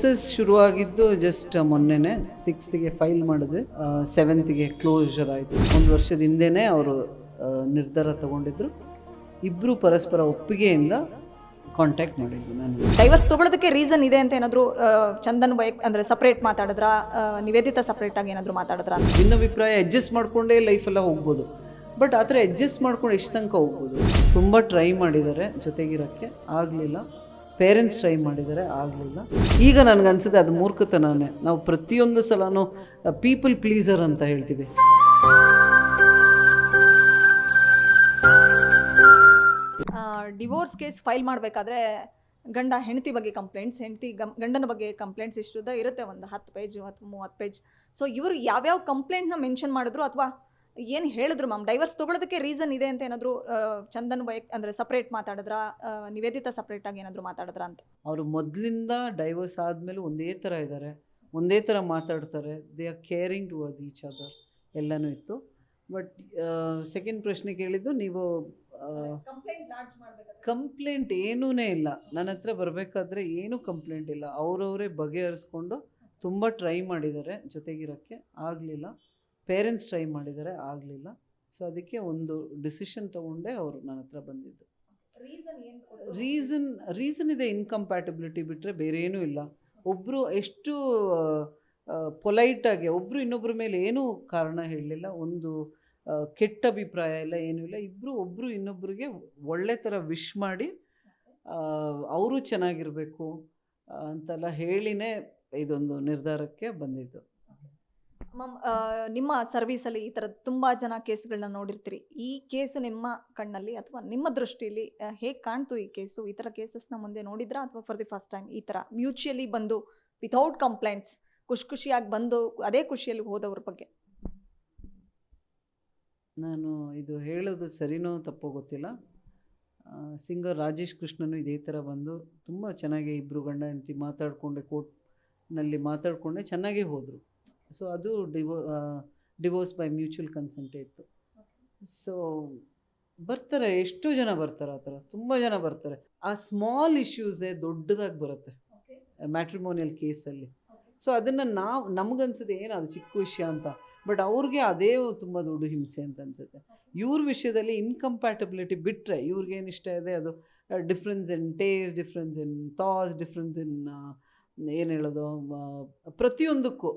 Process ಶುರುವಾಗಿದ್ದು just ಮೊನ್ನೆನೇ 6th file ಮಾಡಿದ್ವಿ, 7th closer ಆಯಿತು. 1 ವರ್ಷದ ಹಿಂದೆನೇ ಅವರು ನಿರ್ಧಾರ ತಗೊಂಡಿದ್ರು. ಇಬ್ಬರು ಪರಸ್ಪರ ಒಪ್ಪಿಗೆಯಿಂದ ಕಾಂಟ್ಯಾಕ್ಟ್ ಮಾಡಿದ್ವಿ. ನಾನು ಡೈವರ್ಸ್ ತಗೊಳ್ಳೋದಕ್ಕೆ ರೀಸನ್ ಇದೆ ಅಂತ ಏನಾದರೂ ಚಂದನ್ ಅಂದರೆ ಸಪ್ರೇಟ್ ಮಾತಾಡಿದ್ರ, ನಿವೇದಿತಾ ಸಪ್ರೇಟ್ ಆಗಿ ಏನಾದರೂ ಮಾತಾಡಿದ್ರ? ಭಿನ್ನಾಭಿಪ್ರಾಯ ಅಡ್ಜಸ್ಟ್ ಮಾಡ್ಕೊಂಡೇ ಲೈಫೆಲ್ಲ ಹೋಗ್ಬೋದು, ಬಟ್ ಆ ಥರ ಅಡ್ಜಸ್ಟ್ ಮಾಡ್ಕೊಂಡು ಎಷ್ಟು ತನಕ ಹೋಗ್ಬೋದು. ತುಂಬ ಟ್ರೈ ಮಾಡಿದ್ದಾರೆ ಜೊತೆಗಿರೋಕ್ಕೆ, ಆಗಲಿಲ್ಲ. ಪೇರೆಂಟ್ಸ್ ಟ್ರೈ ಮಾಡಿದ್ದಾರೆ, ಆಗಲಿಲ್ಲ. ಈಗ ನನಗನ್ಸುತ್ತೆ ಅದು ಮೂರ್ಖತನನೇ. ನಾವು ಪ್ರತಿಯೊಂದು ಸಲನೂ ಪೀಪಲ್ ಪ್ಲೀಸರ್ ಅಂತ ಹೇಳ್ತೀವಿ. ಡಿವೋರ್ಸ್ ಕೇಸ್ ಫೈಲ್ ಮಾಡಬೇಕಾದ್ರೆ ಗಂಡ ಹೆಂಡತಿ ಬಗ್ಗೆ ಕಂಪ್ಲೇಂಟ್ಸ್, ಹೆಂಡತಿ ಗಂಡನ ಬಗ್ಗೆ ಕಂಪ್ಲೇಂಟ್ಸ್ ಇಷ್ಟುದ ಇರುತ್ತೆ, ಒಂದು 10 ಪೇಜ್ ಅಥವಾ 30 ಪೇಜ್. ಸೊ ಇವರು ಯಾವ್ಯಾವ ಕಂಪ್ಲೇಂಟ್ನ ಮೆನ್ಷನ್ ಮಾಡಿದ್ರು ಅಥವಾ ಏನು ಹೇಳಿದ್ರು ಮ್ಯಾಮ್? ಡೈವರ್ಸ್ ತೊಗೊಳೋದಕ್ಕೆ ರೀಸನ್ ಇದೆ ಅಂತ ಏನಾದರೂ ಚಂದನ್ ಅಂದರೆ ಸಪ್ರೇಟ್ ಮಾತಾಡಿದ್ರ, ನಿವೇದಿತಾ ಸಪ್ರೇಟ್ ಆಗಿ ಏನಾದರೂ ಮಾತಾಡಿದ್ರ ಅಂತ? ಅವರು ಮೊದಲಿಂದ ಡೈವರ್ಸ್ ಆದಮೇಲೆ ಒಂದೇ ಥರ ಇದ್ದಾರೆ, ಒಂದೇ ಥರ ಮಾತಾಡ್ತಾರೆ. They are caring towards each other, ಎಲ್ಲನೂ ಇತ್ತು. ಬಟ್ ಸೆಕೆಂಡ್ ಪ್ರಶ್ನೆ ಕೇಳಿದ್ದು ನೀವು, ಕಂಪ್ಲೇಂಟ್ ಏನೂ ಇಲ್ಲ. ನನ್ನ ಹತ್ರ ಬರಬೇಕಾದ್ರೆ ಏನೂ ಕಂಪ್ಲೇಂಟ್ ಇಲ್ಲ. ಅವರವರೇ ಬಗೆಹರಿಸ್ಕೊಂಡು ತುಂಬ ಟ್ರೈ ಮಾಡಿದ್ದಾರೆ ಜೊತೆಗಿರೋಕ್ಕೆ, ಆಗಲಿಲ್ಲ. ಪೇರೆಂಟ್ಸ್ ಟ್ರೈ ಮಾಡಿದ್ದಾರೆ, ಆಗಲಿಲ್ಲ. ಸೊ ಅದಕ್ಕೆ ಒಂದು ಡಿಸಿಷನ್ ತೊಗೊಂಡೆ ಅವರು ನನ್ನ ಹತ್ರ ಬಂದಿದ್ದು. ರೀಸನ್ ಇದೆ, ಇನ್ಕಂಪ್ಯಾಟಿಬಿಲಿಟಿ ಬಿಟ್ಟರೆ ಬೇರೆ ಏನೂ ಇಲ್ಲ. ಒಬ್ಬರು ಎಷ್ಟು ಪೊಲೈಟಾಗಿ ಒಬ್ಬರು ಇನ್ನೊಬ್ಬರ ಮೇಲೆ ಏನೂ ಕಾರಣ ಹೇಳಲಿಲ್ಲ, ಒಂದು ಕೆಟ್ಟ ಅಭಿಪ್ರಾಯ ಇಲ್ಲ, ಏನೂ ಇಲ್ಲ. ಒಬ್ಬರು ಇನ್ನೊಬ್ಬರಿಗೆ ಒಳ್ಳೆ ಥರ ವಿಶ್ ಮಾಡಿ ಅವರು ಚೆನ್ನಾಗಿರಬೇಕು ಅಂತೆಲ್ಲ ಹೇಳಿನೇ ಇದೊಂದು ನಿರ್ಧಾರಕ್ಕೆ ಬಂದಿದ್ದು. ಮ್ಯಾಮ್, ನಿಮ್ಮ ಸರ್ವೀಸಲ್ಲಿ ಈ ಥರದ ತುಂಬ ಜನ ಕೇಸ್ಗಳನ್ನ ನೋಡಿರ್ತೀರಿ. ಈ ಕೇಸು ನಿಮ್ಮ ಕಣ್ಣಲ್ಲಿ ಅಥವಾ ನಿಮ್ಮ ದೃಷ್ಟಿಯಲ್ಲಿ ಹೇಗೆ ಕಾಣ್ತು ಈ ಕೇಸು? ಈ ಥರ ಕೇಸಸ್ನ ಮುಂದೆ ನೋಡಿದ್ರಾ ಅಥವಾ ಫಾರ್ ದಿ ಫಸ್ಟ್ ಟೈಮ್ ಈ ಥರ ಮ್ಯೂಚುಯಲಿ ಬಂದು ವಿಥೌಟ್ ಕಂಪ್ಲೇಂಟ್ಸ್ ಖುಷಿಯಾಗಿ ಬಂದು ಅದೇ ಖುಷಿಯಲ್ಲಿ ಹೋದವ್ರ ಬಗ್ಗೆ? ನಾನು ಇದು ಹೇಳೋದು ಸರಿನೋ ತಪ್ಪೋ ಗೊತ್ತಿಲ್ಲ. ಸಿಂಗರ್ ರಾಜೇಶ್ ಕೃಷ್ಣನು ಇದೇ ಥರ ಬಂದು ತುಂಬ ಚೆನ್ನಾಗಿ ಇಬ್ಬರು ಗಂಡ ಹೆಂಡತಿ ಮಾತಾಡಿಕೊಂಡೆ, ಕೋರ್ಟ್ನಲ್ಲಿ ಮಾತಾಡಿಕೊಂಡೆ ಚೆನ್ನಾಗೇ ಹೋದರು. ಸೊ ಅದು ಡಿವೋರ್ಸ್ ಬೈ ಮ್ಯೂಚುವಲ್ ಕನ್ಸೆಂಟೇ ಇತ್ತು. ಸೊ ಬರ್ತಾರೆ, ಎಷ್ಟೋ ಜನ ಬರ್ತಾರೆ, ಆ ಥರ ತುಂಬ ಜನ ಬರ್ತಾರೆ. ಆ ಸ್ಮಾಲ್ ಇಶ್ಯೂಸೇ ದೊಡ್ಡದಾಗಿ ಬರುತ್ತೆ ಮ್ಯಾಟ್ರಿಮೋನಿಯಲ್ ಕೇಸಲ್ಲಿ. ಸೊ ಅದನ್ನು ನಮಗನ್ಸುತ್ತೆ ಏನು ಅದು ಚಿಕ್ಕ ವಿಷಯ ಅಂತ, ಬಟ್ ಅವ್ರಿಗೆ ಅದೇ ತುಂಬ ದೊಡ್ಡ ಹಿಂಸೆ ಅಂತ ಅನಿಸುತ್ತೆ. ಇವ್ರ ವಿಷಯದಲ್ಲಿ ಇನ್ಕಂಪ್ಯಾಟಿಬಿಲಿಟಿ ಬಿಟ್ಟರೆ ಇವ್ರಿಗೇನು ಇಷ್ಟ ಇದೆ ಅದು difference in taste, difference in thoughts, difference in ಏನು ಹೇಳೋದು, ಪ್ರತಿಯೊಂದಕ್ಕೂ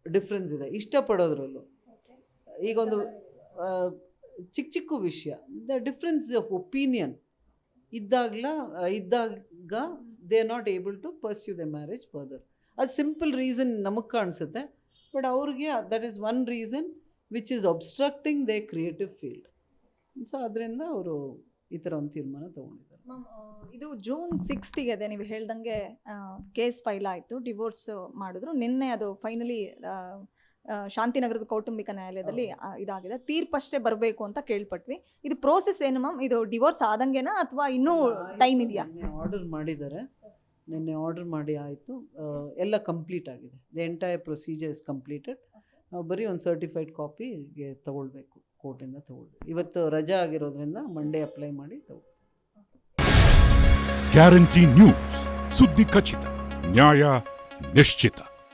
ಡಿಫ್ರೆನ್ಸ್ ಇದೆ ಇಷ್ಟಪಡೋದ್ರಲ್ಲೂ. ಈಗೊಂದು ಚಿಕ್ಕ ವಿಷಯ, ದ ಡಿಫ್ರೆನ್ಸ್ ಆಫ್ ಒಪಿನಿಯನ್ ಇದ್ದಾಗ they are not able to pursue the marriage further. ಅದು ಸಿಂಪಲ್ ರೀಸನ್ ನಮಗೆ ಕಾಣಿಸುತ್ತೆ, ಬಟ್ ಅವ್ರಿಗೆ that is one reason which is obstructing the creative field. So ಅದರಿಂದ ಅವರು ಈ ಥರ ಒಂದು ತೀರ್ಮಾನ ತೊಗೊಂಡಿದ್ದಾರೆ. ಇದು June 6th ಅದೇ ನೀವು ಹೇಳ್ದಂಗೆ ಕೇಸ್ ಫೈಲ್ ಆಯಿತು, ಡಿವೋರ್ಸ್ ಮಾಡಿದ್ರು. ನಿನ್ನೆ ಅದು ಫೈನಲಿ ಶಾಂತಿನಗರದ ಕೌಟುಂಬಿಕ ನ್ಯಾಯಾಲಯದಲ್ಲಿ ಇದಾಗಿದೆ. ತೀರ್ಪಷ್ಟೇ ಬರಬೇಕು ಅಂತ ಕೇಳ್ಪಟ್ವಿ. ಇದು ಪ್ರೋಸೆಸ್ ಏನು ಮ್ಯಾಮ್? ಇದು ಡಿವೋರ್ಸ್ ಆದಂಗೆನಾ ಅಥವಾ ಇನ್ನೂ ಟೈಮ್ ಇದೆಯಾ? ಆರ್ಡರ್ ಮಾಡಿದ್ದಾರೆ, ನಿನ್ನೆ ಆರ್ಡರ್ ಮಾಡಿ ಆಯಿತು, ಎಲ್ಲ ಕಂಪ್ಲೀಟ್ ಆಗಿದೆ. The entire procedure is completed. ನಾವು ಬರೀ ಒಂದು ಸರ್ಟಿಫೈಡ್ ಕಾಪಿಗೆ ತೊಗೊಳ್ಬೇಕು, ಕೋರ್ಟಿಂದ ತೊಗೊಳ್ಬೇಕು. ಇವತ್ತು ರಜಾ ಆಗಿರೋದ್ರಿಂದ ಮಂಡೇ ಅಪ್ಲೈ ಮಾಡಿ ತಗೊಳ್ತೀವಿ. ಗ್ಯಾರಂಟಿ ನ್ಯೂಸ್, ಸುದ್ದಿ ಖಚಿತ, ನ್ಯಾಯ ನಿಶ್ಚಿತ.